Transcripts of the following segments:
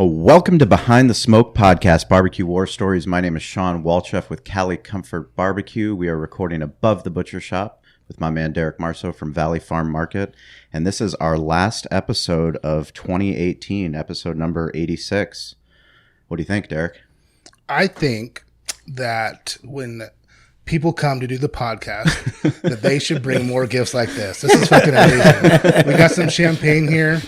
Welcome to Behind the Smoke Podcast, Barbecue War Stories. My name is Shawn Walchef with Cali Comfort Barbecue. We are recording above the butcher shop with my man Derek Marso from Valley Farm Market. And this is our last episode of 2018, episode number 86. What do you think, Derek? I think that when people come to do the podcast, that they should bring more gifts like this. This is fucking amazing. We got some champagne here,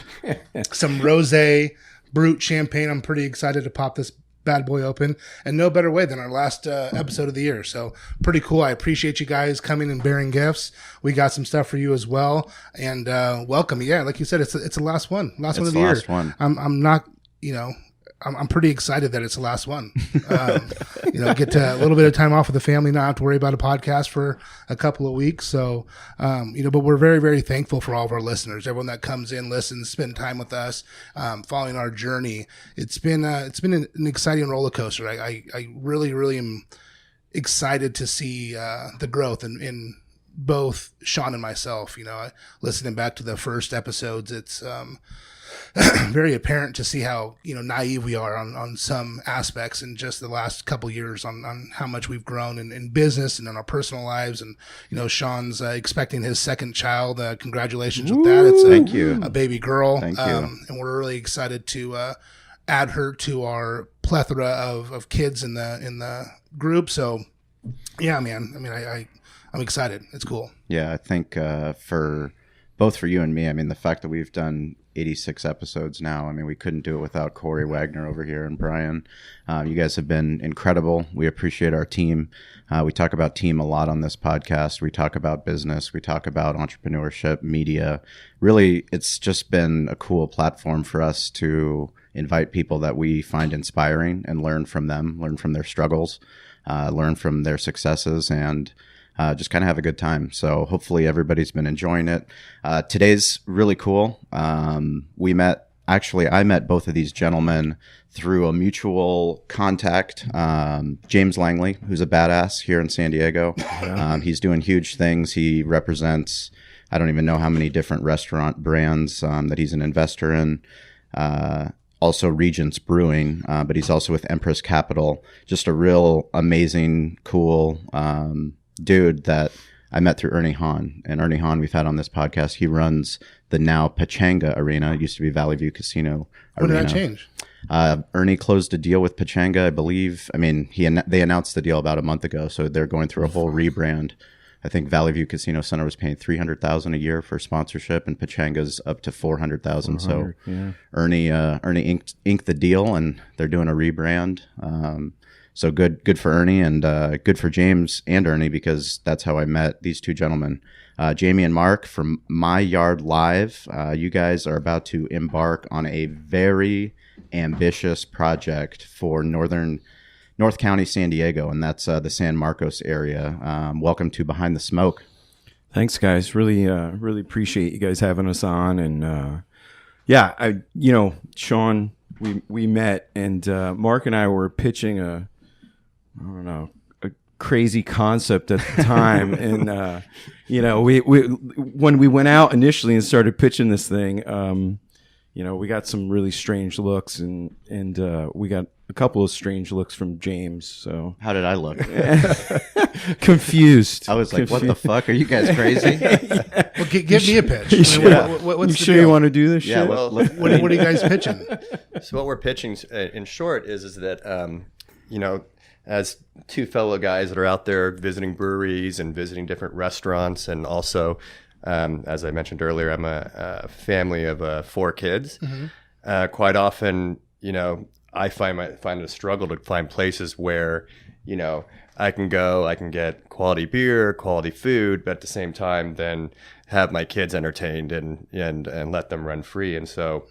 some rosé brut champagne. I'm pretty excited to pop this bad boy open, and no better way than our last episode of the year. So pretty cool. I appreciate you guys coming and bearing gifts. We got some stuff for you as well, and welcome. Yeah, like you said, it's the last one, last one of the year. I'm not, I'm pretty excited that it's the last one. Get to a little bit of time off with the family, not have to worry about a podcast for a couple of weeks. So, but we're very, very thankful for all of our listeners, everyone that comes in, listens, spend time with us, following our journey. It's been an exciting roller coaster. I really, really am excited to see the growth in both Shawn and myself. Listening back to the first episodes, it's very apparent to see how naive we are on some aspects in just the last couple years on how much we've grown in business and in our personal lives. And Shawn's expecting his second child. Congratulations with that. It's Thank you. A baby girl. Thank you. And we're really excited to add her to our plethora of kids in the group. So yeah, man. I mean, I'm excited. It's cool. Yeah, I think for both for you and me, I mean, the fact that we've done 86 episodes now, I mean, we couldn't do it without Corey Wagner over here and Brian. You guys have been incredible. We appreciate our team. We talk about team a lot on this podcast. We talk about business. We talk about entrepreneurship, media. Really, it's just been a cool platform for us to invite people that we find inspiring and learn from them, learn from their struggles, learn from their successes, and just kind of have a good time. So hopefully everybody's been enjoying it. Today's really cool. I met both of these gentlemen through a mutual contact. James Langley, who's a badass here in San Diego. Yeah. He's doing huge things. He represents, I don't even know how many different restaurant brands that he's an investor in. Also Regent's Brewing, but he's also with Empress Capital. Just a real amazing, cool dude that I met through Ernie Hahn. And Ernie Hahn, we've had on this podcast. He runs the now Pechanga Arena. It used to be Valley View Casino Arena. When did that change? Ernie closed a deal with Pechanga, I believe. I mean, they announced the deal about a month ago, so they're going through a whole rebrand. I think Valley View Casino Center was paying $300,000 a year for sponsorship, and Pechanga's up to $400,000. So yeah. Ernie inked the deal, and they're doing a rebrand. So good for Ernie, and good for James and Ernie, because that's how I met these two gentlemen. Jamie and Mark from My Yard Live. You guys are about to embark on a very ambitious project for North County, San Diego, and that's the San Marcos area. Welcome to Behind the Smoke. Thanks, guys. Really appreciate you guys having us on. And Shawn, we met, and Mark and I were pitching a crazy concept at the time. And, we when we went out initially and started pitching this thing, we got some really strange looks, and we got a couple of strange looks from James. So how did I look? Confused. I was like, what the fuck? Are you guys crazy? Yeah. Well, give me a pitch. What's you sure you want to do this shit? Well, what are you guys pitching? So what we're pitching, in short, is that, as two fellow guys that are out there visiting breweries and visiting different restaurants, and also, as I mentioned earlier, I'm a family of 4 kids. Mm-hmm. Quite often, I find it a struggle to find places where, I can get quality beer, quality food, but at the same time, then have my kids entertained and let them run free. And so,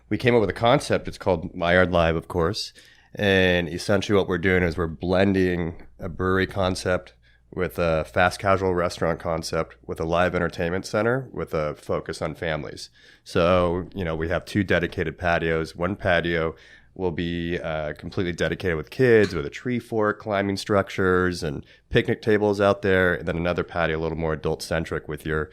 we came up with a concept. It's called My Yard Live, of course. And essentially what we're doing is we're blending a brewery concept with a fast casual restaurant concept with a live entertainment center with a focus on families. So, we have 2 dedicated patios. One patio will be completely dedicated with kids, with a tree fort, climbing structures, and picnic tables out there. And then another patio, a little more adult-centric, with your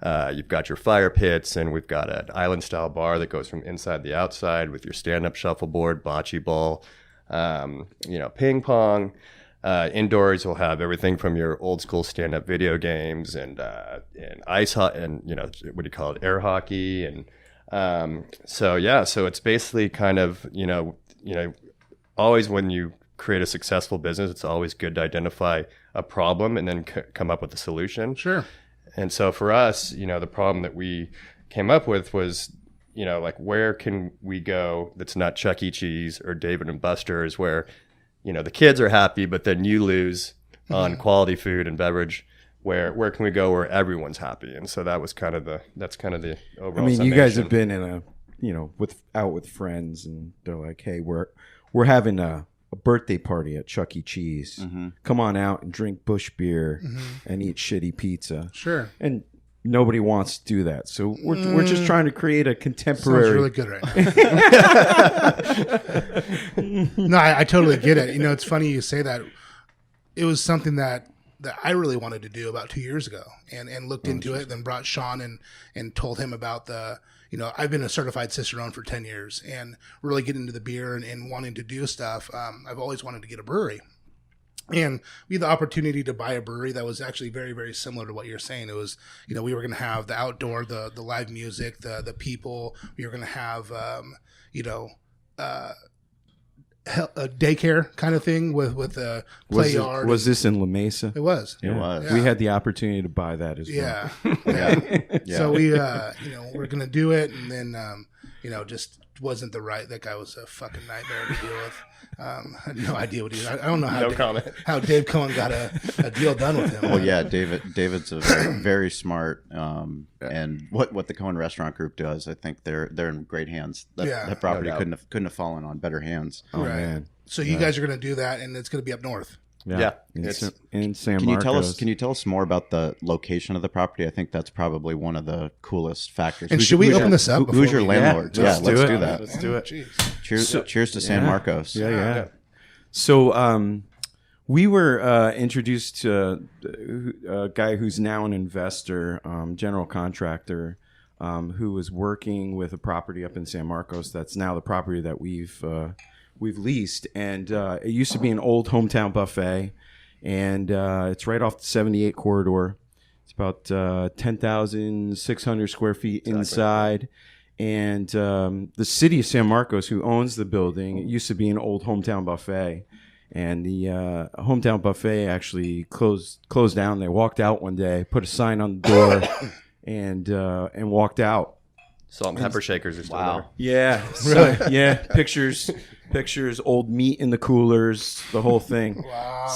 You've got your fire pits, and we've got an island style bar that goes from inside to outside with your stand up shuffleboard, bocce ball, ping pong. Indoors, we'll have everything from your old school stand up video games and ice and what do you call it, air hockey, and so it's basically kind of always when you create a successful business, it's always good to identify a problem and then come up with a solution. Sure. And so for us, the problem that we came up with was, where can we go that's not Chuck E. Cheese or David and Buster's, where, the kids are happy, but then you lose on quality food and beverage. Where can we go where everyone's happy? And so that's kind of the overall. I mean, summation. you guys have been in out with friends, and they're like, "Hey, we're having a birthday party at Chuck E. Cheese. Come on out and drink Busch beer and eat shitty pizza." Sure. And nobody wants to do that, so we're just trying to create a contemporary. Sounds really good right now. No, I totally get it. It's funny you say that. It was something that I really wanted to do about 2 years ago, and looked into it, then brought Shawn and told him about I've been a certified Cicerone for 10 years, and really getting into the beer and wanting to do stuff. I've always wanted to get a brewery. And we had the opportunity to buy a brewery that was actually very, very similar to what you're saying. It was, we were going to have the outdoor, the live music, the people. We were going to have, a daycare kind of thing with a play yard. Was this in La Mesa? It was. It was. We had the opportunity to buy that as Yeah. well. Yeah. So we, we're going to do it. And then, just wasn't the right, that guy was a fucking nightmare to deal with. I had no idea what he was. I don't know how Dave Cohen got a deal done with him. Well, yeah, David's a very, very smart, and what the Cohen Restaurant Group does, I think they're in great hands. That property No doubt. couldn't have fallen on better hands. Oh Right. man! So you guys are going to do that, and it's going to be up north. Yeah. in San Can Marcos. you tell us more about the location of the property? I think that's probably one of the coolest factors. And should we open this up? Who's your before we- landlord? Yeah, let's let's do do it. that. Let's do it. Jeez. Cheers to San Marcos. Yeah. So we were introduced to a guy who's now an investor, general contractor, who was working with a property up in San Marcos. That's now the property that we've leased, and it used to be an old hometown buffet, and it's right off the 78 corridor. It's about 10,600 square feet inside. And the city of San Marcos, who owns the building, it used to be an old hometown buffet, and the hometown buffet actually closed down. They walked out one day, put a sign on the door, and walked out. Salt and pepper shakers are still there. Yeah, really? Pictures, old meat in the coolers, the whole thing. Wow.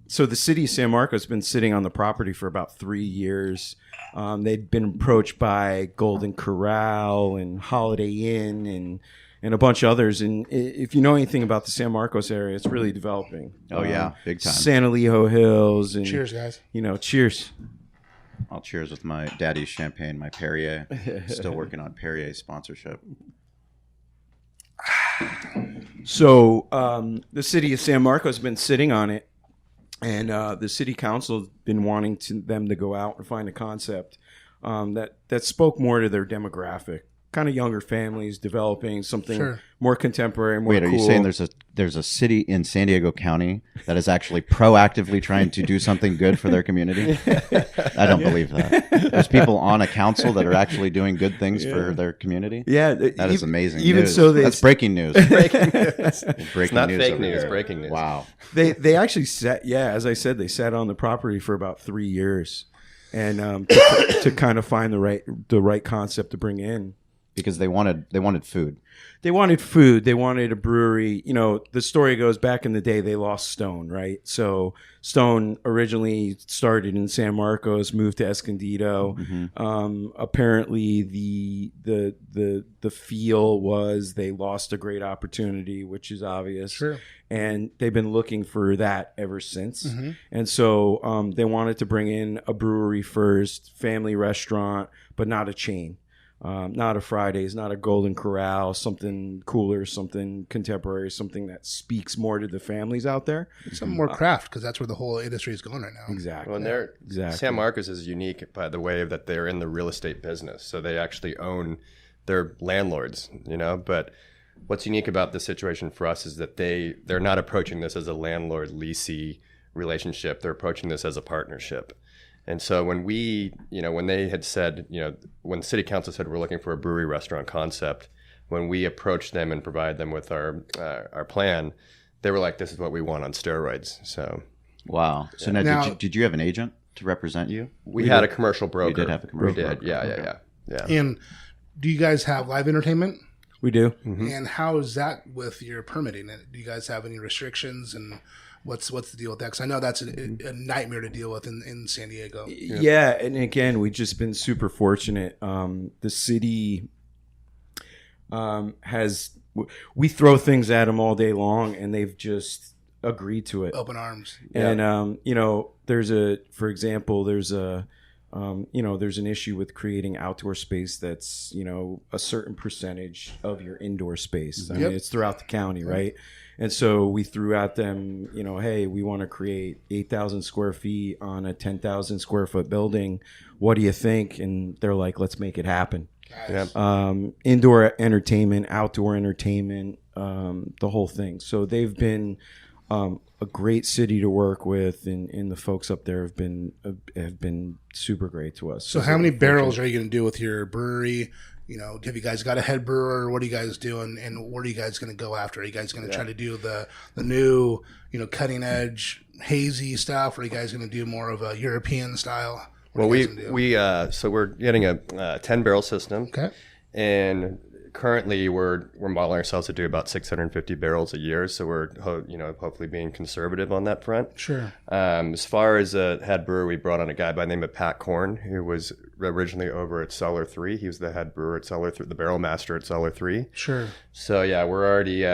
So the city of San Marcos has been sitting on the property for about 3 years. They'd been approached by Golden Corral and Holiday Inn and a bunch of others. And if you know anything about the San Marcos area, it's really developing. Oh yeah, big time. San Elijo Hills. And, Cheers, guys. Cheers. I'll cheers with my daddy's champagne, my Perrier. Still working on Perrier sponsorship. So the city of San Marcos has been sitting on it, and the city council has been wanting them to go out and find a concept that spoke more to their demographic, kind of younger families, developing something more contemporary, more Wait, are cool. you saying there's a city in San Diego County that is actually proactively trying to do something good for their community? I don't believe that. There's people on a council that are actually doing good things for their community. Yeah, that is amazing. Even news. so, that's breaking news. Breaking news. Breaking It's not news fake over news. here. Breaking news. Wow. They actually sat. Yeah, as I said, they sat on the property for about 3 years, and to kind of find the right concept to bring in. Because they wanted food. They wanted food. They wanted a brewery. The story goes back in the day, they lost Stone, right? So Stone originally started in San Marcos, moved to Escondido. Mm-hmm. Apparently, the feel was they lost a great opportunity, which is obvious. Sure. And they've been looking for that ever since. Mm-hmm. And so they wanted to bring in a brewery first, family restaurant, but not a chain. not a Fridays, not a Golden Corral, something cooler, something contemporary, something that speaks more to the families out there. Something more craft, because that's where the whole industry is going right now. Exactly. Well, and they're, Exactly. San Marcos is unique by the way that they're in the real estate business. So they actually own, they're landlords, you know, but what's unique about this situation for us is that they're not approaching this as a landlord lessee relationship. They're approaching this as a partnership. And so when when they had said, when the city council said we're looking for a brewery restaurant concept, when we approached them and provided them with our plan, they were like, this is what we want on steroids. So Wow. So now, did you have an agent to represent you? we had a commercial broker. You did have a commercial broker. Yeah. And do you guys have live entertainment? We do. And how is that with your permitting? Do you guys have any restrictions, and what's the deal with that? Because I know that's a nightmare to deal with in San Diego. Yeah, and again, we've just been super fortunate. The city we throw things at them all day long, and they've just agreed to it. Open arms. And there's an issue with creating outdoor space that's a certain percentage of your indoor space. I mean, it's throughout the county, right? And so we threw at them, hey, we want to create 8,000 square feet on a 10,000 square foot building. What do you think? And they're like, let's make it happen. Nice. Indoor entertainment, outdoor entertainment, the whole thing. So they've been a great city to work with, and the folks up there have been super great to us. So how many barrels are you going to do with your brewery? Have you guys got a head brewer? What are you guys doing? And what are you guys going to go after? Are you guys going to try to do the new, cutting edge hazy stuff? Or are you guys going to do more of a European style? Well, so we're getting a 10 barrel system. Okay. And currently we're modeling ourselves to do about 650 barrels a year. So we're, hopefully being conservative on that front. Sure. As far as a head brewer, we brought on a guy by the name of Pat Korn, who was originally over at Cellar 3. He was the head brewer at Cellar 3, the barrel master at Cellar 3. Sure. So yeah, we're already,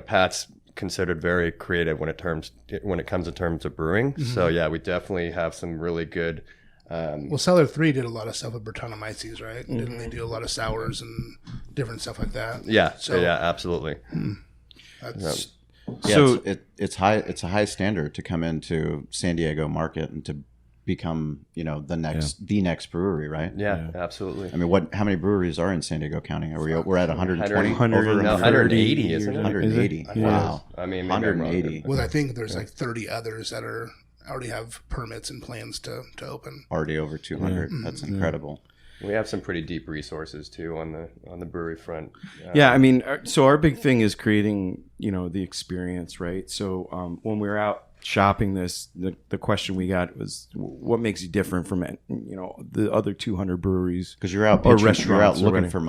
Pat's considered very creative when it comes in terms of brewing. Mm-hmm. So yeah, we definitely have some really good. Well, Cellar 3 did a lot of stuff with Brettanomyces, right? Mm-hmm. Didn't they do a lot of sours and different stuff like that? Yeah. So yeah, absolutely. That's, so it's high. It's a high standard to come into San Diego market and to become, the next brewery, right? Yeah, absolutely. I mean, how many breweries are in San Diego County? We're at 120, 180, isn't it? 180. Wow. I mean, 180. Well, I think there's like 30 others that already have permits and plans to open. Already over 200. Yeah. That's incredible. We have some pretty deep resources too on the brewery front. Yeah, I mean, so our big thing is creating, the experience, right? So when we were out shopping this, the question we got was, what makes you different from the other 200 breweries? Because you're out pitching, you're out looking for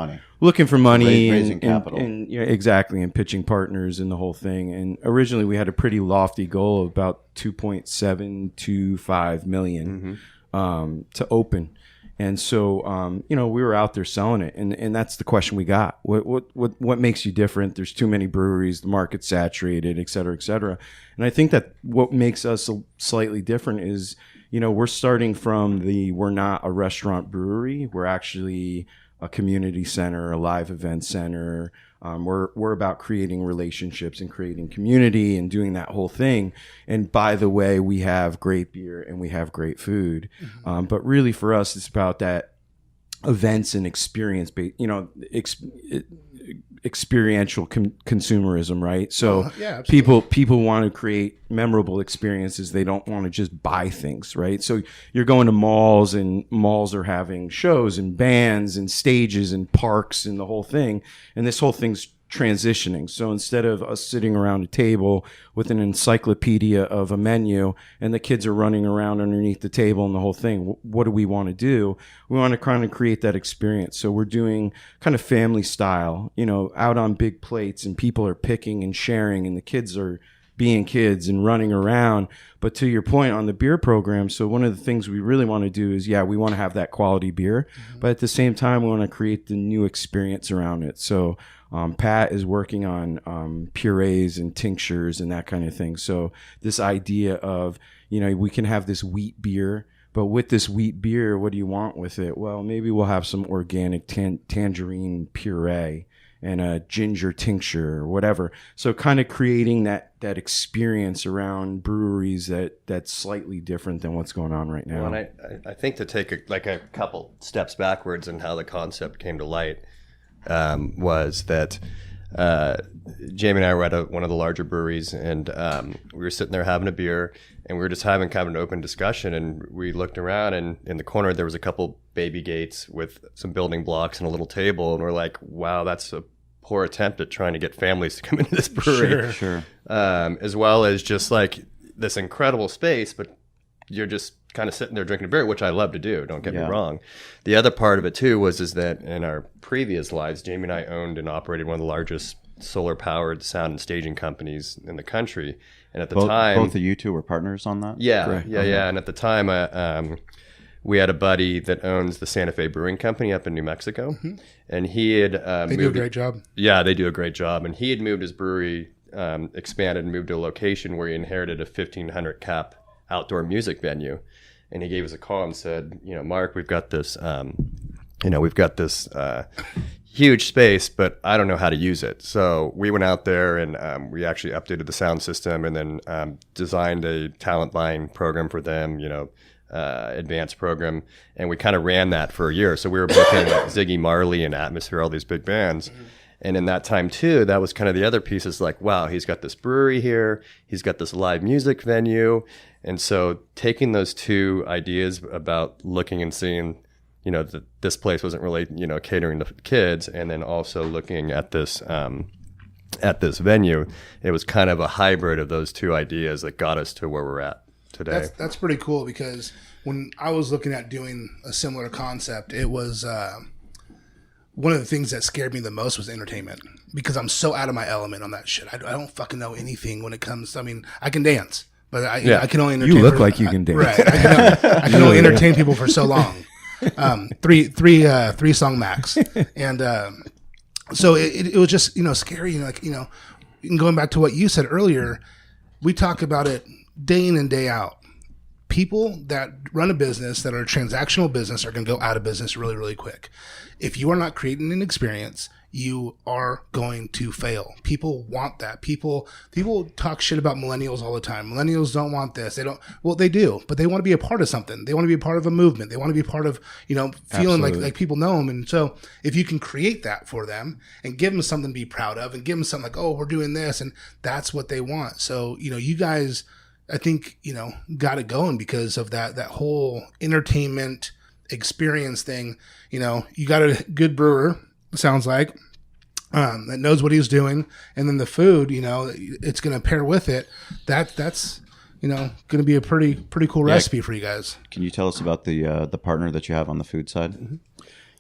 money, raising capital, and exactly, and pitching partners and the whole thing. And originally we had a pretty lofty goal of about 2.725 million to open. And so, we were out there selling it, and that's the question we got. What makes you different? There's too many breweries, the market's saturated, et cetera, et cetera. And I think that what makes us slightly different is, we're starting from we're not a restaurant brewery. We're actually a community center, a live event center. We're about creating relationships and creating community and doing that whole thing. And by the way, we have great beer and we have great food. Mm-hmm. But really for us, it's about that events and experience, experiential consumerism, right? So people want to create memorable experiences. They don't want to just buy things, right? So you're going to malls, and malls are having shows and bands and stages and parks and the whole thing. And this whole thing's transitioning. So instead of us sitting around a table with an encyclopedia of a menu and the kids are running around underneath the table and the whole thing, what do we want to do? We want to kind of create that experience. So we're doing kind of family style, out on big plates, and people are picking and sharing, and the kids are being kids and running around. But to your point on the beer program, so one of the things we really want to do is, we want to have that quality beer, but at the same time, we want to create the new experience around it. So Pat is working on purees and tinctures and that kind of thing. So this idea of, we can have this wheat beer, But with this wheat beer, what do you want with it? Well, maybe we'll have some organic tangerine puree and a ginger tincture or whatever. So kind of creating that experience around breweries that's slightly different than what's going on right now. Well, and I think to take a couple steps backwards in how the concept came to light was that Jamie and I were at one of the larger breweries, and we were sitting there having a beer, and we were just having kind of an open discussion, and we looked around, and in the corner there was a couple baby gates with some building blocks and a little table, and we're like, wow, that's a poor attempt at trying to get families to come into this brewery. Sure. As well as just like this incredible space, but you're just kind of sitting there drinking a beer, which I love to do, don't get me wrong. The other part of it too is that in our previous lives, Jamie and I owned and operated one of the largest solar powered sound and staging companies in the country. And at the time, both of you two were partners on that? Yeah. And at the time, we had a buddy that owns the Santa Fe Brewing Company up in New Mexico, and he had they do a great job. Yeah, they do a great job, and he had moved his brewery, expanded and moved to a location where he inherited a 1,500 cap outdoor music venue, and he gave us a call and said, Mark, we've got this, huge space, but I don't know how to use it. So we went out there and we actually updated the sound system, and then designed a talent buying program for them, advanced program, and we kind of ran that for a year. So we were booking like Ziggy Marley and Atmosphere, all these big bands. And in that time too, that was kind of the other piece, is like, wow, he's got this brewery here, he's got this live music venue. And so taking those two ideas about looking and seeing, that this place wasn't really, catering to kids, and then also looking at this venue, it was kind of a hybrid of those two ideas that got us to where we're at today. That's pretty cool, because when I was looking at doing a similar concept, it was one of the things that scared me the most was entertainment, because I'm so out of my element on that shit. I don't fucking know anything when it comes. I mean, I can dance, but I can only entertain. You look like you can dance. Right. I can only entertain people for so long. Three song max. And so it was just, scary. And going back to what you said earlier, we talk about it day in and day out. People that run a business that are a transactional business are going to go out of business really, really quick. If you are not creating an experience, you are going to fail. People want that. People talk shit about millennials all the time. Millennials don't want this. They don't. Well, they do, but they want to be a part of something. They want to be a part of a movement. They want to be part of, feeling like people know them. And so if you can create that for them and give them something to be proud of, and give them something like, oh, we're doing this, and that's what they want. So, you guys, I think, got it going because of that whole entertainment experience thing. You got a good brewer, sounds like, that knows what he's doing, and then the food, it's going to pair with it. That's going to be a pretty cool recipe for you guys. Can you tell us about the partner that you have on the food side? Mm-hmm.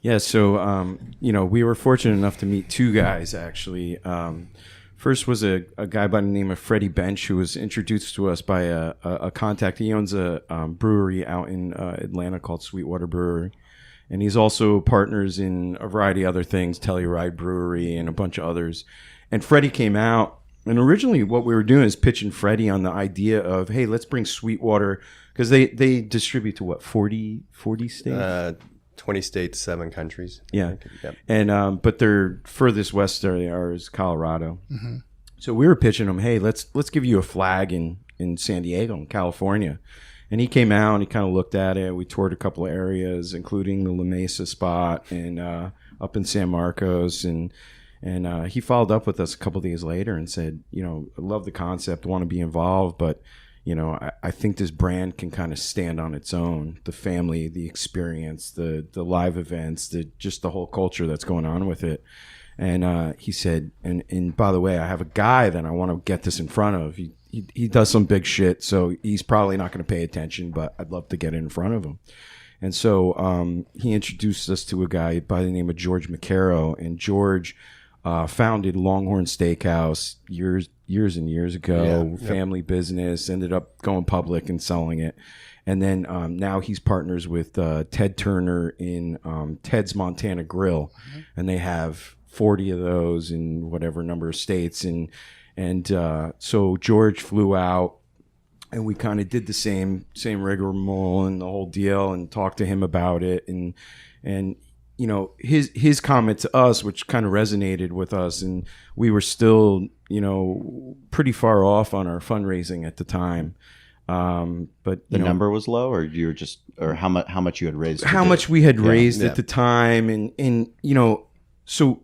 Yeah, so we were fortunate enough to meet two guys actually. First was a guy by the name of Freddy Bensch, who was introduced to us by a contact. He owns a brewery out in Atlanta called Sweetwater Brewery. And he's also partners in a variety of other things, Telluride Brewery and a bunch of others. And Freddie came out, and originally what we were doing is pitching Freddie on the idea of, hey, let's bring Sweetwater, because they distribute to what, 40 states? 20 states, 7 countries. Yeah. Yep. And but their furthest west they are is Colorado. Mm-hmm. So we were pitching them, hey, let's give you a flag in San Diego, in California. And he came out and he kind of looked at it. We toured a couple of areas, including the La Mesa spot and up in San Marcos. And he followed up with us a couple of days later and said, I love the concept, want to be involved, but, I think this brand can kind of stand on its own. The family, the experience, the live events, just the whole culture that's going on with it. And he said, and by the way, I have a guy that I want to get this in front of. He does some big shit, so he's probably not going to pay attention, but I'd love to get it in front of him. And so he introduced us to a guy by the name of George McKerrow, and George founded Longhorn Steakhouse years and years ago, family business, ended up going public and selling it. And then now he's partners with Ted Turner in Ted's Montana Grill, and they have 40 of those in whatever number of states. And so George flew out and we kind of did the same rigmarole and the whole deal, and talked to him about it, and you know, his comment to us, which kind of resonated with us, and we were still, you know, pretty far off on our fundraising at the time. But the number was low, or you were just, or how much you had raised? How much we had raised at the time, and you know, so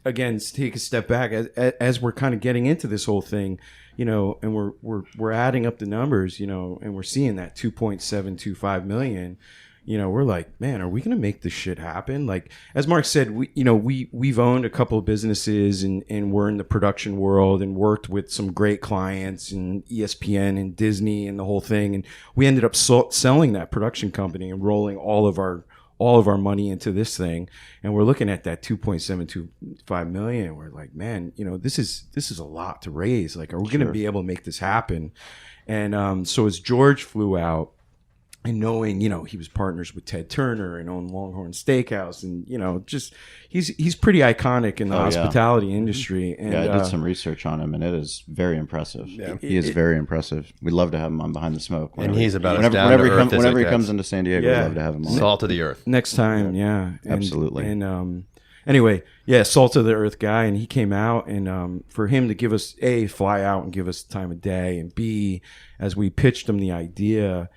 again, take a step back as we're kind of getting into this whole thing, you know, and we're adding up the numbers, you know, and we're seeing that 2.725 million. You know, we're like, man, are we going to make this shit happen? Like, as Mark said, we've owned a couple of businesses, and we're in the production world, and worked with some great clients, and ESPN and Disney and the whole thing. And we ended up selling that production company and rolling all of our money into this thing. And we're looking at that 2.725 million. And we're like, man, you know, this is a lot to raise. Like, are we going to be able to make this happen? And so as George flew out, and knowing, you know, he was partners with Ted Turner and owned Longhorn Steakhouse, and, you know, just he's pretty iconic in the hospitality industry. And I did some research on him, and it is very impressive. Yeah. He is very impressive. We'd love to have him on Behind the Smoke. And he's about as down to earth whenever he comes into San Diego, we'd love to have him on. Salt of the earth. Next time, yeah. Absolutely. And anyway, yeah, salt of the earth guy, and he came out, and for him to give us, A, fly out and give us the time of day, and B, as we pitched him the idea,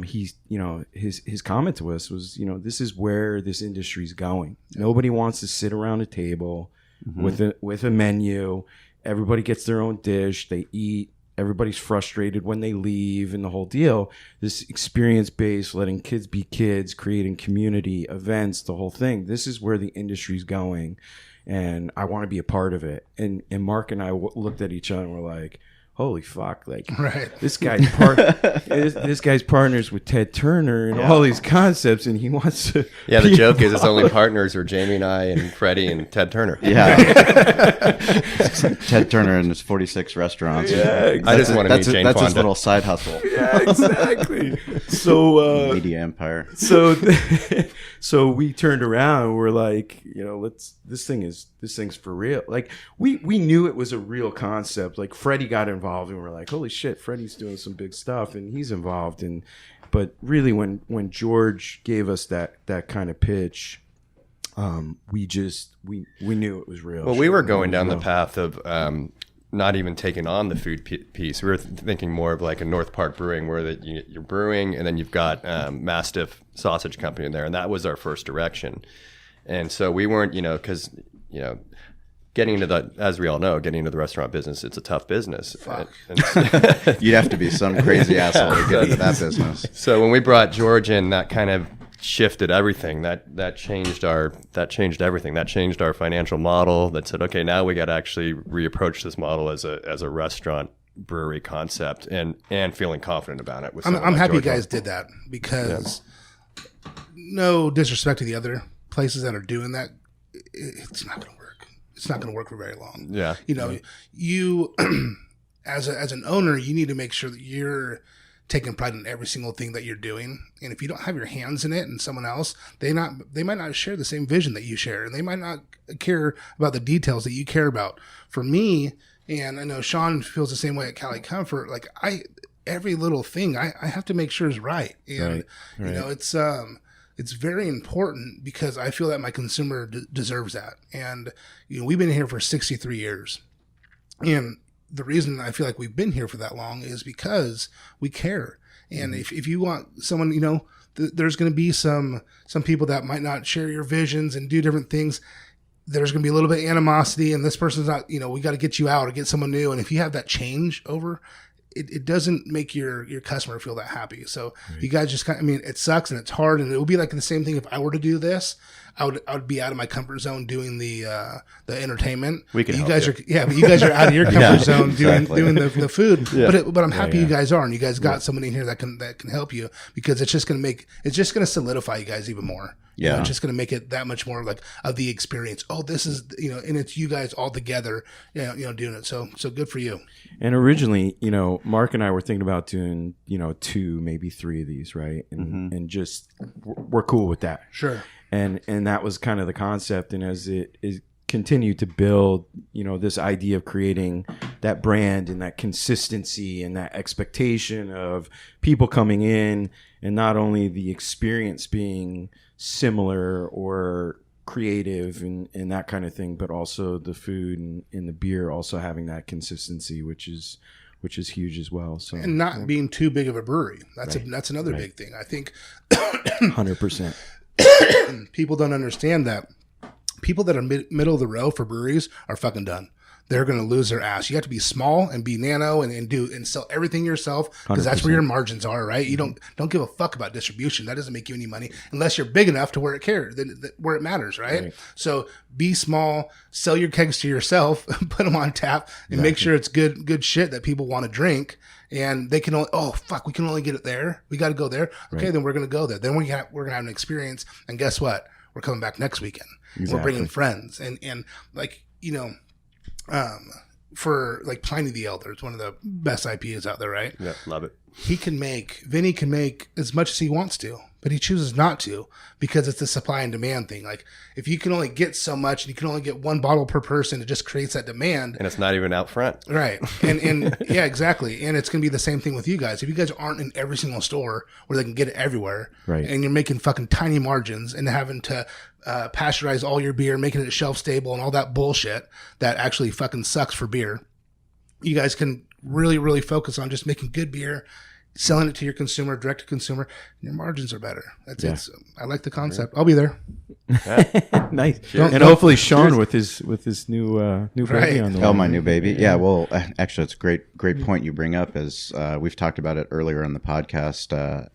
he's, you know, his comment to us was, you know, this is where this industry's going. Nobody wants to sit around a table with a menu. Everybody gets their own dish. They eat. Everybody's frustrated when they leave, and the whole deal. This experience-based, letting kids be kids, creating community events, the whole thing. This is where the industry's going, and I want to be a part of it. And Mark and I looked at each other and we're like, holy fuck, like, this guy's this guy's partners with Ted Turner and all these concepts, and he wants to the joke is his only partners are Jamie and I and Freddie and Ted Turner. Ted Turner and his 46 restaurants. Exactly. I just want to meet Jane That's Fonda. his little side hustle. Exactly. So media empire. So we turned around and we're like, you know, this thing's for real. Like, we knew it was a real concept. Like, Freddie got involved, and we're like, holy shit, Freddie's doing some big stuff, and he's involved. But really, when George gave us that kind of pitch, we knew it was real. Well, we were going down the path of not even taking on the food piece. We were thinking more of like a North Park Brewing, where you're brewing, and then you've got Mastiff Sausage Company in there, and that was our first direction. And so we weren't, you know, because, you know, getting into the restaurant business, it's a tough business. You'd have to be some crazy asshole to get into that business. So when we brought George in, that kind of shifted everything. That changed everything. That changed our financial model. That said, okay, now we got to actually reapproach this model as a restaurant brewery concept, and feeling confident about it. I'm happy you guys did that, because no disrespect to the other places that are doing that, it's not going to work. It's not going to work for very long. Yeah. You know, you as an owner, you need to make sure that you're taking pride in every single thing that you're doing. And if you don't have your hands in it, and someone else, they might not share the same vision that you share, and they might not care about the details that you care about. For me, and I know Shawn feels the same way at Cali Comfort, like every little thing I have to make sure is right. And you know, it's very important, because I feel that my consumer deserves that. And, you know, we've been here for 63 years. And the reason I feel like we've been here for that long is because we care. And if you want someone, you know, there's going to be some people that might not share your visions and do different things. There's going to be a little bit of animosity, and this person's not, you know, we got to get you out or get someone new. And if you have that change over, it doesn't make your customer feel that happy. So you guys just kind of, I mean, it sucks and it's hard, and it would be like the same thing if I were to do this. I would be out of my comfort zone doing the entertainment. We can you help guys you. But you guys are out of your comfort zone doing the food. Yeah. But I'm happy you guys are, and you guys got somebody in here that can help you, because it's just going to solidify you guys even more. You know, it's just going to make it that much more like of the experience. Oh, this is, you know, and it's you guys all together, you know, doing it. So good for you. And originally, you know, Mark and I were thinking about doing, you know, 2, maybe 3 of these, right? And just we're cool with that. Sure. And that was kind of the concept. And as it continued to build, you know, this idea of creating that brand and that consistency and that expectation of people coming in, and not only the experience being similar or creative and that kind of thing, but also the food and the beer also having that consistency, which is huge as well. So, and not being too big of a brewery. That's another big thing. I think 100%. People don't understand that people that are middle of the road for breweries are fucking done. They're going to lose their ass. You have to be small and be nano and sell everything yourself, because that's where your margins are, right? You don't give a fuck about distribution. That doesn't make you any money unless you're big enough to where it cares, where it matters, right? So be small, sell your kegs to yourself, put them on tap, and make sure it's good shit that people want to drink. And they can only, we can only get it there. We got to go there. Okay, then we're going to go there. Then we're going to have an experience. And guess what? We're coming back next weekend. We're bringing friends and like, for like Pliny the Elder, it's one of the best IPAs out there, right? Yeah, love it. Vinny can make as much as he wants to, but he chooses not to because it's a supply and demand thing. Like if you can only get so much and you can only get one bottle per person, it just creates that demand. And it's not even out front. Right. And yeah, exactly. And it's going to be the same thing with you guys. If you guys aren't in every single store where they can get it everywhere, right, and you're making fucking tiny margins and having to pasteurize all your beer, making it shelf stable and all that bullshit that actually fucking sucks for beer, you guys can really, really focus on just making good beer, selling it to your consumer, direct to consumer. Your margins are better. That's it. I like the concept. I'll be there. Nice. And hopefully Shawn with his new baby on the way. Oh, my new baby. Yeah. Well, actually, it's a great point you bring up. As we've talked about it earlier on the podcast.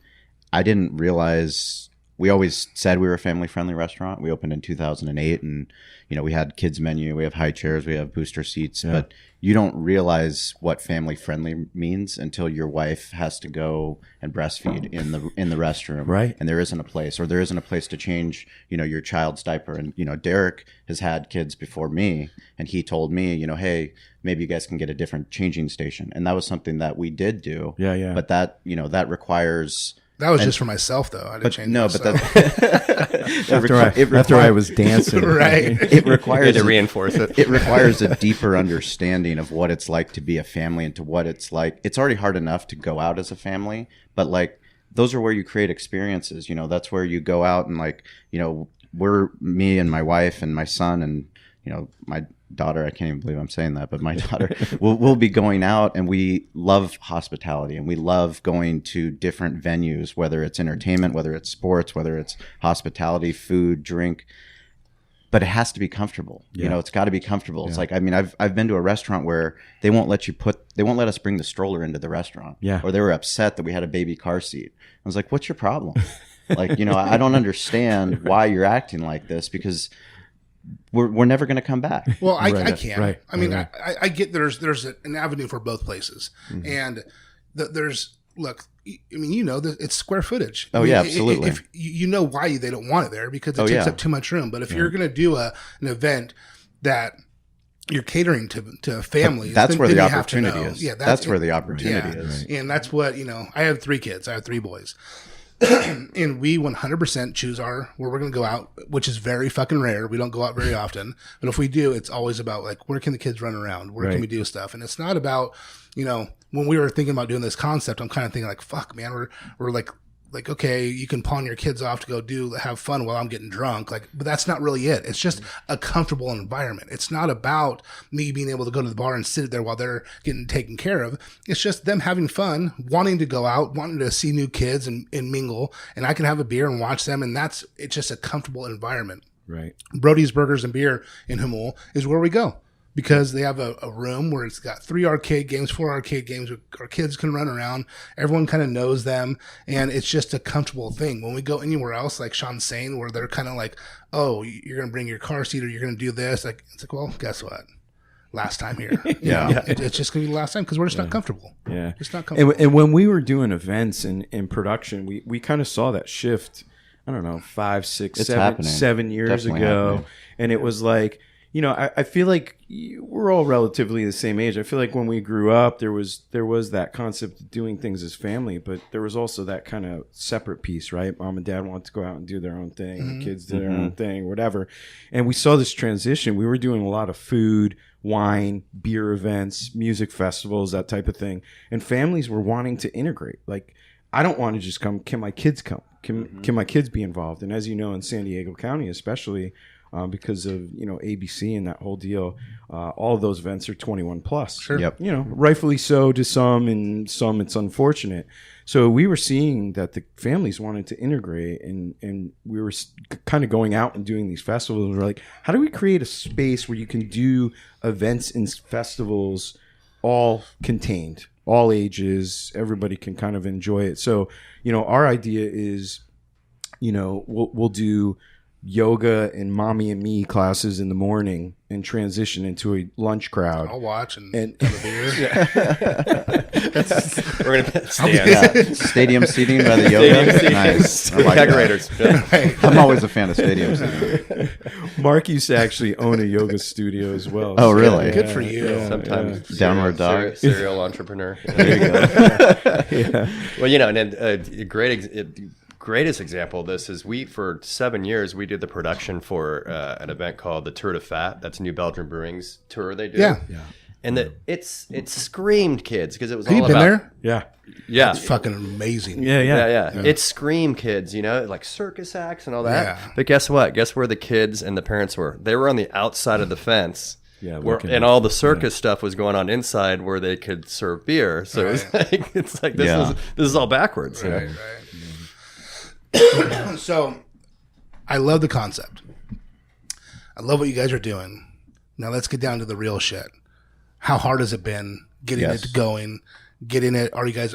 I didn't realize. We always said we were a family-friendly restaurant. We opened in 2008, and we had kids menu, we have high chairs, we have booster seats, but you don't realize what family-friendly means until your wife has to go and breastfeed in the restroom, right? And there isn't a place to change, your child's diaper. And Derek has had kids before me, and he told me, hey, maybe you guys can get a different changing station, and that was something that we did do. Yeah. But that that requires. That was just for myself, though. I didn't change but after I was dancing, right? It requires to reinforce it. It requires a deeper understanding of what it's like to be a family and to what it's like. It's already hard enough to go out as a family, but like those are where you create experiences. That's where you go out and we're me and my wife and my son and my daughter. I can't even believe I'm saying that, but my daughter we'll be going out, and we love hospitality, and we love going to different venues, whether it's entertainment, whether it's sports, whether it's hospitality, food, drink, but it has to be comfortable. It's got to be comfortable. It's like, I've been to a restaurant where they won't let us bring the stroller into the restaurant. Or they were upset that we had a baby car seat. I was like, what's your problem? I don't understand why you're acting like this, because we're never going to come back. Well, I can. Right. I get there's an avenue for both places, and look. It's square footage. Absolutely. If you know why they don't want it there, because it takes up too much room. But if you're going to do an event that you're catering to families, that's where the opportunity is. Yeah, that's where the opportunity is. And that's what I have 3 kids. I have 3 boys. And we 100% choose where we're going to go out, which is very fucking rare. We don't go out very often, but if we do, it's always about like, where can the kids run around? Where can we do stuff? And it's not about, when we were thinking about doing this concept, I'm kind of thinking like, fuck, man, we're like, okay, you can pawn your kids off to go have fun while I'm getting drunk. But that's not really it. It's just a comfortable environment. It's not about me being able to go to the bar and sit there while they're getting taken care of. It's just them having fun, wanting to go out, wanting to see new kids and mingle. And I can have a beer and watch them. And it's just a comfortable environment. Right. Brody's Burgers and Beer in Hummel is where we go, because they have a room where it's got 3 arcade games, 4 arcade games. Our kids can run around. Everyone kind of knows them, and it's just a comfortable thing. When we go anywhere else, like Sean's saying, where they're kind of like, oh, you're going to bring your car seat, or you're going to do this. Like, it's like, well, guess what? Last time here. It's just going to be the last time, because we're just not comfortable. Yeah. It's not comfortable. And when we were doing events and in production, we kind of saw that shift, I don't know, 5, 6, 7 years Definitely ago. happening. And it was like, I feel like we're all relatively the same age. I feel like when we grew up, there was that concept of doing things as family, but there was also that kind of separate piece, right? Mom and dad wanted to go out and do their own thing, the kids did their own thing, whatever. And we saw this transition. We were doing a lot of food, wine, beer events, music festivals, that type of thing. And families were wanting to integrate. Like, I don't want to just come. Can my kids come? Can my kids be involved? And as you know, in San Diego County, especially, because of ABC and that whole deal, all of those events are 21 plus. Sure. Yep. Rightfully so to some, and some it's unfortunate. So we were seeing that the families wanted to integrate, and we were kind of going out and doing these festivals. We're like, how do we create a space where you can do events and festivals all contained, all ages, everybody can kind of enjoy it. So, our idea is, we'll do yoga and mommy and me classes in the morning and transition into a lunch crowd. I'll watch and have a beer. We're gonna stand. Stadium seating by the yoga. Seating. Nice. I like that. Decorators. Yeah. I'm always a fan of stadium seating. Mark used to actually own a yoga studio as well. Oh, really? Good for you. Sometimes Downward dog. serial entrepreneur. There you go. Yeah. Well, and a greatest example of this is for 7 years we did the production for an event called the Tour de Fat. That's New Belgium Brewing's tour they do. Yeah. And it screamed kids because it was Have you all been about there? yeah. It's fucking amazing. Yeah. It screamed kids, like circus acts and all that. Yeah. But guess what? Guess where the kids and the parents were? They were on the outside of the fence. Yeah, and all the circus stuff was going on inside where they could serve beer. So it's like this is all backwards. Right. So, I love the concept. I love what you guys are doing. Now let's get down to the real shit. How hard has it been getting it going? Getting it? Are you guys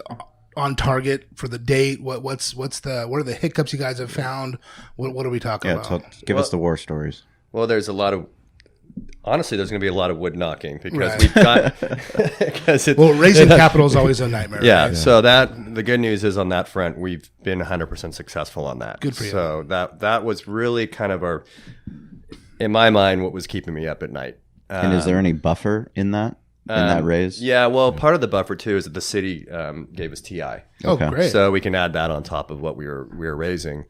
on target for the date? What are the hiccups you guys have found? What are we talking about? Give us the war stories. Well, there's going to be a lot of wood knocking because we've got. Raising capital is always a nightmare. Yeah. Right? So the good news is on that front, we've been 100% successful on that. Good for you. So that was really kind of in my mind, what was keeping me up at night. And is there any buffer in that raise? Yeah. Well, part of the buffer too is that the city gave us TI. Oh, great. So we can add that on top of what we were raising.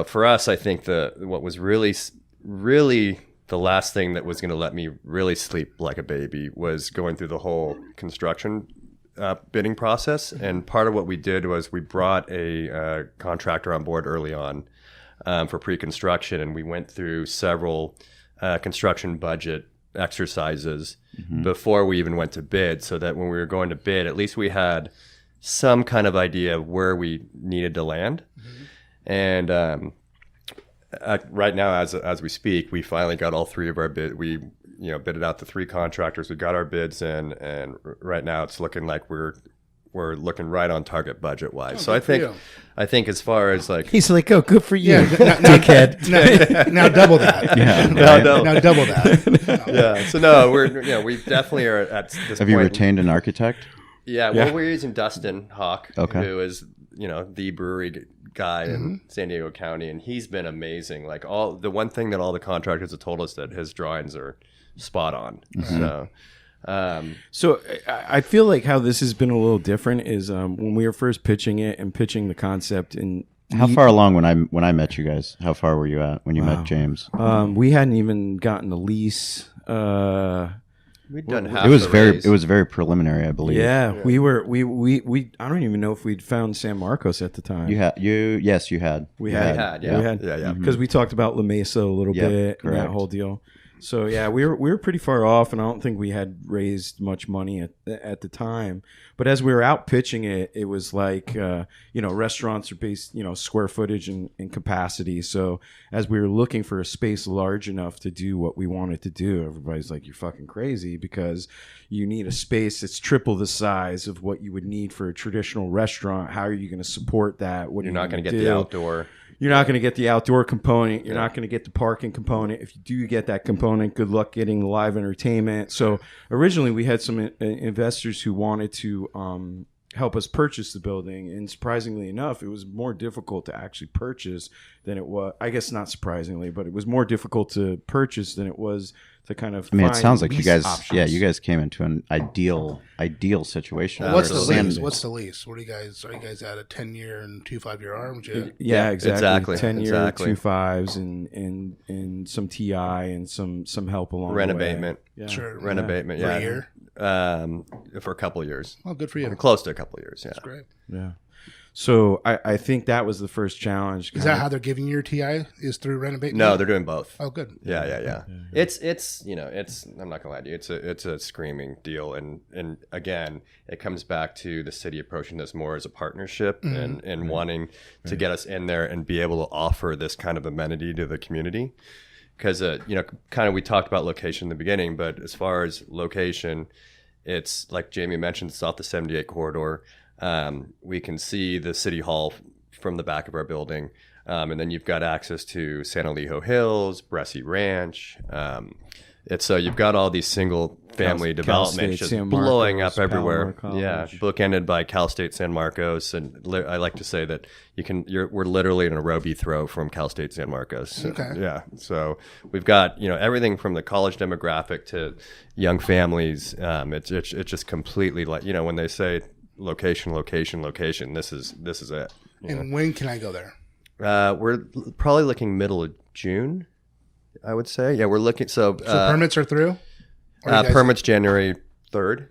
For us, I think what was really the last thing that was going to let me really sleep like a baby was going through the whole construction bidding process. And part of what we did was we brought a contractor on board early on for pre-construction, and we went through several construction budget exercises before we even went to bid, so that when we were going to bid, at least we had some kind of idea of where we needed to land. And right now, as we speak, we finally got all three of our bid. We bidded out the three contractors. We got our bids in, and right now it's looking like we're looking right on target budget wise. So I think as far as like he's like, oh, good for you, dickhead. Now double that. Yeah. Now double that. Yeah. So no, we definitely are at this point. Have you retained an architect? Yeah. Well, we're using Dustin Hawk, Okay. who is the brewery guy in San Diego County, and he's been amazing. Like the one thing that all the contractors have told us that his drawings are spot on. So I feel like how this has been a little different is when we were first pitching it and pitching the concept. And how far along when I met you guys? How far were you at when you met James? We hadn't even gotten a lease. We'd done half. It was very preliminary, I believe. Yeah, we were. We I don't even know if we'd found San Marcos at the time. Yes, you had. We had. Yeah. Because we talked about La Mesa a little bit and that whole deal. So yeah, we were pretty far off, and I don't think we had raised much money at the time. But as we were out pitching it, it was like restaurants are based square footage and capacity. So as we were looking for a space large enough to do what we wanted to do, everybody's like, "You're fucking crazy," because you need a space that's triple the size of what you would need for a traditional restaurant. How are you going to support that? What You're not going to to get the outdoor. You're not going to get the outdoor component. You're not going to get the parking component. If you do get that component, good luck getting the live entertainment. So originally we had some investors who wanted to help us purchase the building. And surprisingly enough, it was more difficult to actually purchase than it was. I guess not surprisingly, but it was more difficult to purchase than it was to kind of. I mean, it find sounds like you lease guys, options. you guys came into an ideal situation. Well, what's the Absolutely. lease? What's the lease? What are you guys at a 10-year and 2 5-year arms? Yeah. Yeah, exactly. 10-year, exactly. 2.5s, and some TI and some help along Rent the way. abatement. Yeah. Sure. Rent abatement, For yeah. a year? For a couple of years. Oh, good for you. Close to a couple of years, yeah. That's great. Yeah. So I think that was the first challenge. Is that how they're giving you your TI? Is through rent abatement? No, they're doing both. Oh, good. Yeah. It's I'm not gonna lie to you, it's a screaming deal, and again, it comes back to the city approaching this more as a partnership and wanting to get us in there and be able to offer this kind of amenity to the community. Because kind of we talked about location in the beginning, but as far as location, it's like Jamie mentioned, it's off the 78 corridor. We can see the city hall from the back of our building. And then you've got access to San Elijo Hills, Bressie Ranch. So you've got all these single family developments just blowing up everywhere. Yeah, bookended by Cal State San Marcos. And I like to say that we're literally in a Roby throw from Cal State San Marcos. Okay. Yeah. So we've got, everything from the college demographic to young families. It's just completely like, when they say location, this is it. And when can I go there? We're probably looking middle of June, I would say. Yeah, we're looking. So Permits are through? Or you guys- permits January 3rd.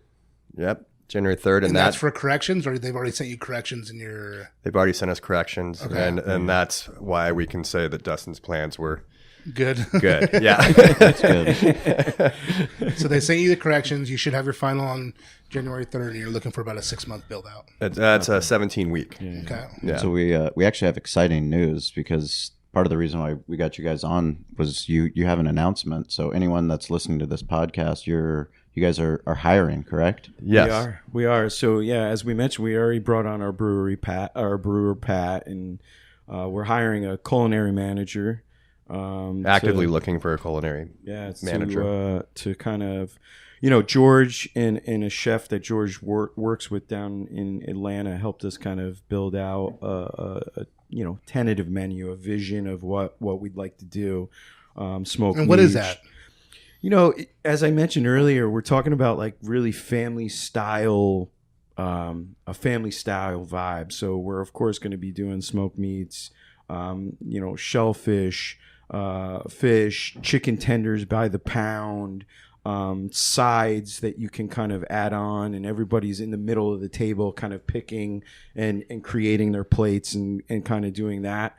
Yep, January 3rd. And that's for corrections, or they've already sent you corrections in your... They've already sent us corrections. Okay. And that's why we can say that Dustin's plans were Good. good. Yeah. That's good. So they sent you the corrections. You should have your final on January 3rd, and you're looking for about a 6-month build out. That's a 17-week. Okay. Yeah. So we actually have exciting news, because part of the reason why we got you guys on was you have an announcement. So anyone that's listening to this podcast, you guys are hiring, correct? Yes. We are. So yeah, as we mentioned, we already brought on our brewer Pat, and we're hiring a culinary manager. Actively looking for a culinary manager. To kind of, George and a chef that George works with down in Atlanta helped us kind of build out a tentative menu, a vision of what we'd like to do. Smoke. And what is that? As I mentioned earlier, we're talking about like really family style, a family style vibe. So we're of course going to be doing smoked meats, shellfish, fish, chicken tenders by the pound, sides that you can kind of add on, and everybody's in the middle of the table kind of picking and creating their plates and kind of doing that.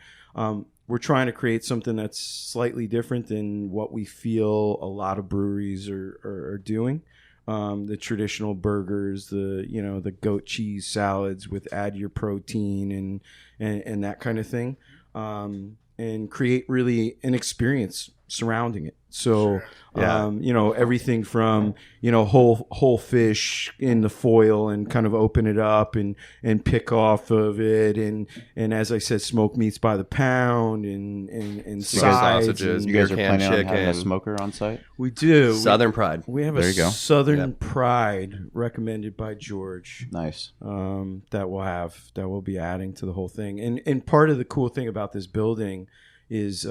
We're trying to create something that's slightly different than what we feel a lot of breweries are doing. The traditional burgers, the goat cheese salads with add your protein and that kind of thing. And create really an experience surrounding it. So, everything from, whole fish in the foil and kind of open it up and pick off of it. And as I said, smoked meats by the pound and sides. Sausages, You guys are beer can planning on having a chicken. smoker on site? We do. Southern Pride. We have There a you go. Southern Pride recommended by George. Nice. That we'll be adding to the whole thing. And part of the cool thing about this building is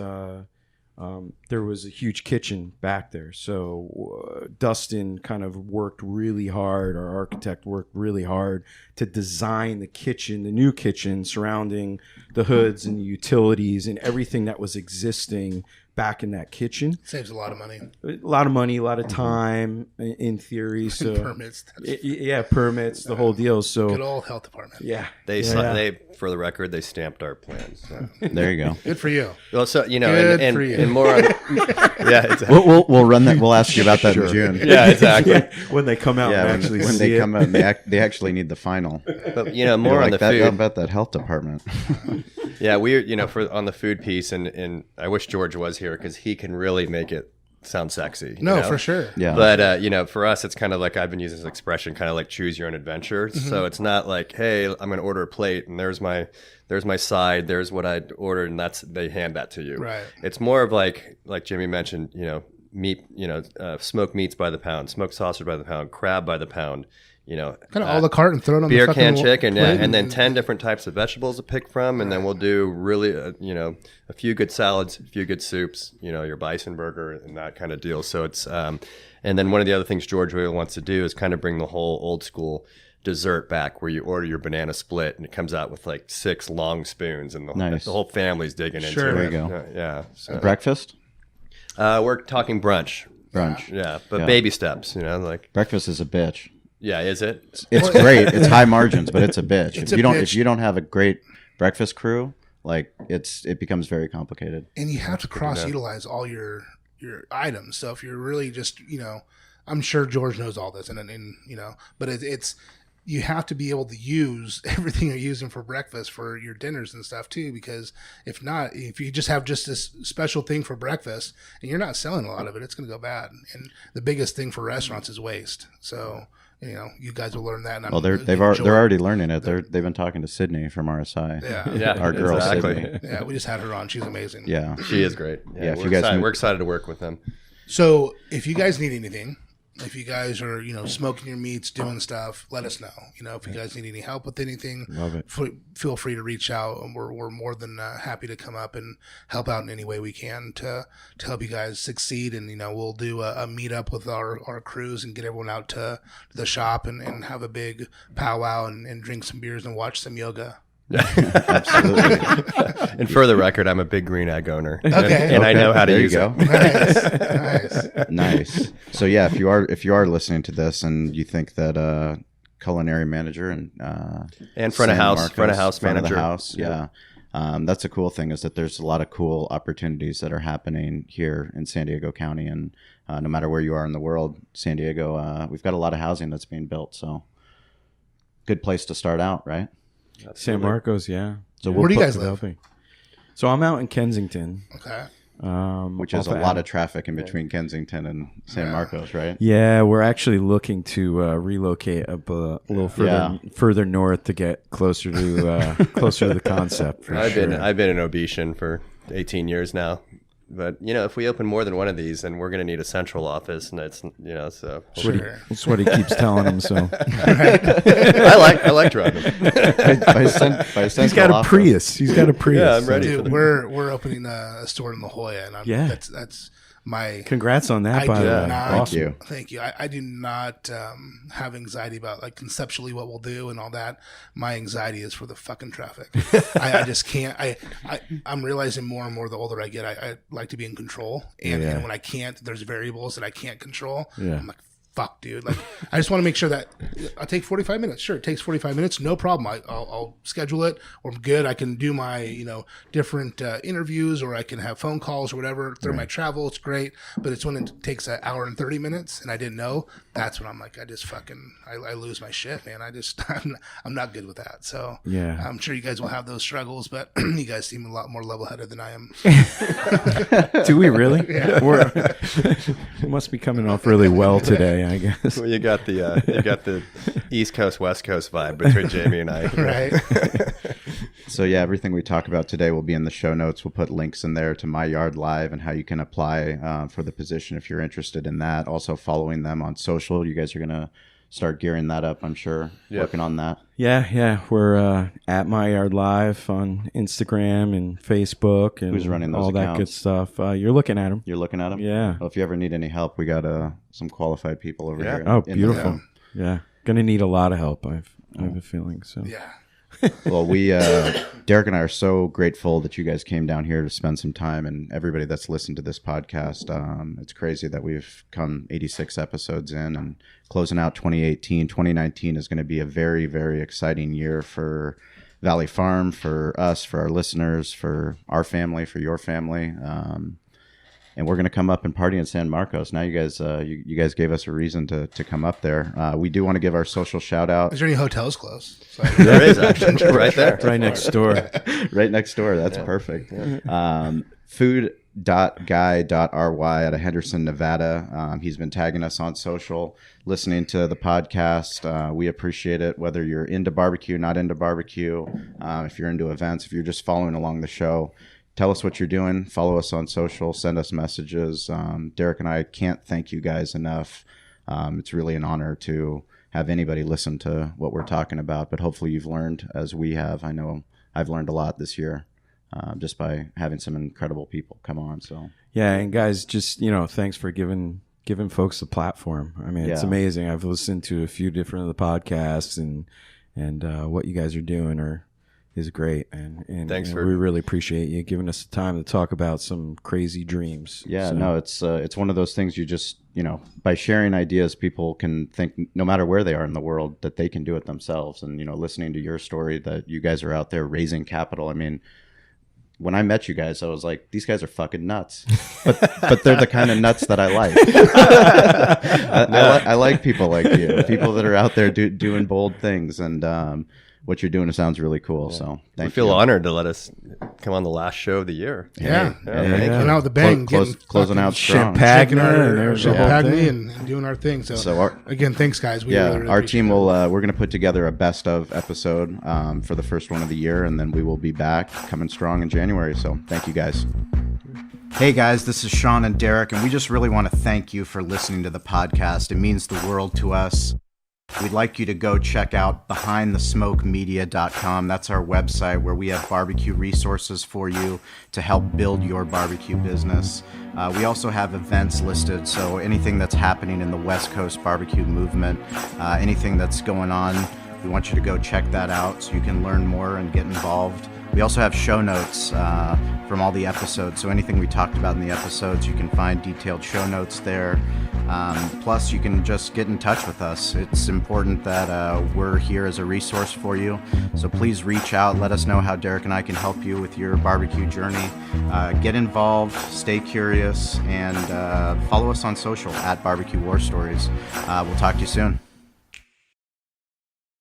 there was a huge kitchen back there. So Dustin kind of worked really hard. Our architect worked really hard to design the kitchen, the new kitchen surrounding the hoods and the utilities and everything that was existing back in that kitchen. Saves a lot of money. A lot of money, a lot of time in theory. So Permits. permits, the whole deal. So Good old health department. yeah. They, for the record, they stamped our plans. So. There you go. Good for you. Well, so Good for you. and more on, yeah, exactly. We'll run that. We'll ask you about that in June. Yeah, exactly. When they come out and actually when see they it. come out, they actually need the final. But more on the that, food. about that health department. Yeah, we're on the food piece, and I wish George was here because he can really make it sound sexy. No, for sure. Yeah. But for us, it's kind of like I've been using this expression, kind of like choose your own adventure. So it's not like, hey, I'm going to order a plate, and there's my side, there's what I ordered, and they hand that to you. Right. It's more of like Jimmy mentioned, meat, smoked meats by the pound, smoked sausage by the pound, crab by the pound. kind of a la carte and throw it on beer the can fucking chicken, yeah, plate and then 10 different types of vegetables to pick from, and then we'll do really, a few good salads, a few good soups, your bison burger and that kind of deal. So it's, and then one of the other things George really wants to do is kind of bring the whole old school dessert back, where you order your banana split and it comes out with like 6 long spoons, and the whole family's digging into it. There you go. Yeah. So. Breakfast? We're talking brunch. Yeah, but baby steps, like breakfast is a bitch. Yeah, is it? It's great. It's high margins, but it's a bitch. If you don't have a great breakfast crew, like it becomes very complicated. And you have to cross utilize all your items. So if you're really just, I'm sure George knows all this, and but it's you have to be able to use everything you're using for breakfast for your dinners and stuff too, because if not, if you just have just this special thing for breakfast and you're not selling a lot of it, it's going to go bad. And the biggest thing for restaurants is waste. So, you guys will learn that. And they're already learning it. They've been talking to Sydney from RSI. Yeah, our girl exactly. Sydney. Yeah, we just had her on. She's amazing. Yeah, she is great. Yeah, we're excited to work with them. So if you guys need anything, if you guys are, smoking your meats, doing stuff, let us know. If you guys need any help with anything, love it. Feel free to reach out. And we're more than happy to come up and help out in any way we can to help you guys succeed. And, we'll do a meetup with our crews and get everyone out to the shop and have a big powwow and drink some beers and watch some yoga. Absolutely. And for the record, I'm a big green egg owner. Okay. And I know how to use it. Nice. So yeah, if you are listening to this and you think that culinary manager and front of house manager, that's a cool thing, is that there's a lot of cool opportunities that are happening here in San Diego County, and no matter where you are in the world, San Diego, we've got a lot of housing that's being built. So good place to start out, right? Absolutely. San Marcos, yeah. So where do you guys live? So I'm out in Kensington. Okay. Which is a lot of traffic in between Kensington and San Marcos, right? Yeah, we're actually looking to relocate up a little further north to get closer to the concept. I've been in Obetian for 18 years now. But, if we open more than one of these, then we're going to need a central office, and it's, so. That's what he keeps telling him, so. I like driving. He's got a Prius. He's got a Prius. Yeah, I'm ready. Dude, we're opening a store in La Jolla, and that's my. Congrats on that, by the way. Awesome. Thank you. I do not have anxiety about conceptually what we'll do and all that. My anxiety is for the fucking traffic. I just can't. I'm realizing more and more the older I get, I like to be in control, and when I can't, there's variables that I can't control. I'm like, fuck, dude. I just want to make sure that I'll take 45 minutes. Sure, it takes 45 minutes. No problem. I'll schedule it. Or I'm good. I can do my, different interviews, or I can have phone calls or whatever through my travel. It's great. But it's when it takes an hour and 30 minutes and I didn't know. That's when I'm like, I lose my shit, man. I'm not good with that. So I'm sure you guys will have those struggles, but you guys seem a lot more level-headed than I am. Do we really? Yeah. We must be coming off really well today, I guess. Well, you got the East Coast West Coast vibe between Jamie and I, right? So yeah, everything we talk about today will be in the show notes. We'll put links in there to My Yard Live and how you can apply for the position if you're interested in that. Also, following them on social. You guys are gonna start gearing that up, I'm sure. Working on that. Yeah. We're at My Yard Live on Instagram and Facebook and who's running those all accounts? That good stuff. You're looking at them. You're looking at them? Yeah. Well, if you ever need any help, we got some qualified people over here. Oh, beautiful. Yeah. Gonna need a lot of help. I have a feeling. So yeah. Well, Derek and I are so grateful that you guys came down here to spend some time, and everybody that's listened to this podcast. It's crazy that we've come 86 episodes in and closing out 2018. 2019 is going to be a very, very exciting year for Valley Farm, for us, for our listeners, for our family, for your family. And we're going to come up and party in San Marcos. Now you guys gave us a reason to come up there. We do want to give our social shout out. Is there any hotels close? There is, actually, right there. Right next door. Right next door. That's perfect. Food.guy.ry out of Henderson, Nevada. He's been tagging us on social, listening to the podcast. We appreciate it, whether you're into barbecue, not into barbecue, if you're into events, if you're just following along the show. Tell us what you're doing. Follow us on social. Send us messages. Derek and I can't thank you guys enough. It's really an honor to have anybody listen to what we're talking about. But hopefully you've learned, as we have. I know I've learned a lot this year just by having some incredible people come on. So yeah, and guys, just thanks for giving folks a platform. I mean, it's amazing. I've listened to a few different of the podcasts, and what you guys are doing is great, and thanks we really appreciate you giving us the time to talk about some crazy dreams. Yeah, no, it's one of those things you just, by sharing ideas, people can think no matter where they are in the world that they can do it themselves. And, listening to your story that you guys are out there raising capital. I mean, when I met you guys, I was like, these guys are fucking nuts, but they're the kind of nuts that I like. I like people like you, people that are out there doing bold things, and what you're doing sounds really cool. Yeah. So thank you. We feel honored to let us come on the last show of the year. Yeah. Coming out with a bang, closing out strong. Champagne and doing our thing. So again, thanks guys. We really our team will, we're going to put together a best of episode for the first one of the year, and then we will be back coming strong in January. So thank you guys. Hey guys, this is Shawn and Derek, and we just really want to thank you for listening to the podcast. It means the world to us. We'd like you to go check out behindthesmokemedia.com. That's our website where we have barbecue resources for you to help build your barbecue business. We also have events listed, so anything that's happening in the West Coast barbecue movement, anything that's going on, we want you to go check that out so you can learn more and get involved. We also have show notes from all the episodes, so anything we talked about in the episodes, you can find detailed show notes there. Plus, you can just get in touch with us. It's important that we're here as a resource for you, so please reach out. Let us know how Derek and I can help you with your barbecue journey. Get involved, stay curious, and follow us on social at Barbecue War Stories. We'll talk to you soon.